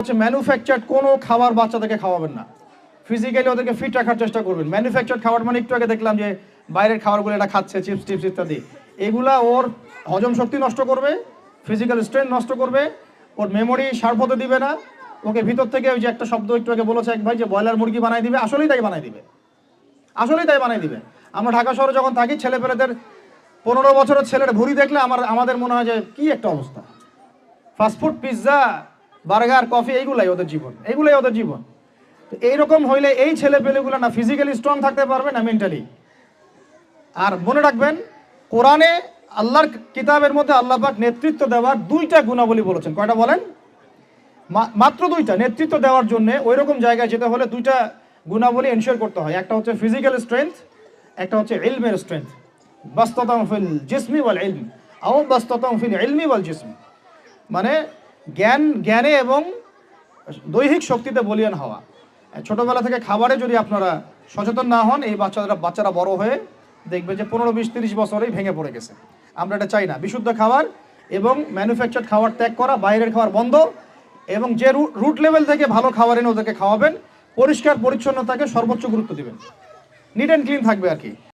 হচ্ছে ম্যানুফ্যাকচার্ড কোনো খাবার বাচ্চাদেরকে খাওয়াবেন না। ফিজিক্যালি ওদেরকে ফিট রাখার চেষ্টা করবেন। ম্যানুফ্যাকচার্ড খাবার মানে একটু আগে দেখলাম যে বাইরের খাবারগুলো এটা খাচ্ছে, চিপস টিপস ইত্যাদি, এগুলা ওর হজম শক্তি নষ্ট করবে, ফিজিক্যাল স্ট্রেংথ নষ্ট করবে, ওর মেমোরি শার্প হতে দিবে না। ওকে ভিতর থেকে ওই যে একটা শব্দ একটু আগে বলেছে এক ভাই যে ব্রয়লার মুরগি বানাই দিবে, আসলেই তাই বানাই দিবে, আসলেই তাই বানাই দিবে। আমরা ঢাকা শহরে যখন থাকি, ছেলেপেলেদের 15 বছরের ছেলের ভুঁড়ি দেখলে আমাদের মনে হয় যে কি একটা অবস্থা। ফাস্টফুড, পিৎজা, বার্গার, কফি, এইগুলাই ওদের জীবন, এইগুলাই ওদের জীবন। তো এইরকম হইলে এই ছেলেপেলেগুলো না ফিজিক্যালি স্ট্রং থাকতে পারবে না মেন্টালি। আর মনে রাখবেন, কোরআনে আল্লাহর কিতাবের মধ্যে আল্লাহ পাক নেতৃত্ব দেওয়ার 2টা গুণাবলী বলেছেন। কয়টা বলেন? মাত্র 2টা। নেতৃত্ব দেওয়ার জন্য ওই রকম জায়গায় যেতে হলে 2টা গুণাবলী এনশিওর করতে হয়। একটা হচ্ছে ফিজিক্যাল স্ট্রেংথ, একটা হচ্ছে ইলমের স্ট্রেংথ। বাসতাতাম ফিল জিসমি ওয়াল ইলম আও বাসতাতাম ফিল ইলমি ওয়াল জিসম, মানে জ্ঞানে এবং দৈহিক শক্তিতে বলিয়ান হওয়া। ছোটবেলা থেকে খাবারে যদি আপনারা সচেতন না হন, এই বাচ্চারা বড় হয়ে দেখবে যে 15, 20, 30 বছরেই ভেঙে পড়ে গেছে। আমরা এটা চাই না। বিশুদ্ধ খাবার এবং ম্যানুফ্যাকচার্ড খাবার ত্যাগ করা, বাইরের খাবার বন্ধ, এবং যে রুট লেভেল থেকে ভালো খাবার এনে ওদেরকে খাওয়াবেন। পরিষ্কার পরিচ্ছন্নতাকে সর্বোচ্চ গুরুত্ব দিবেন, নিট অ্যান্ড ক্লিন থাকবে আর কি।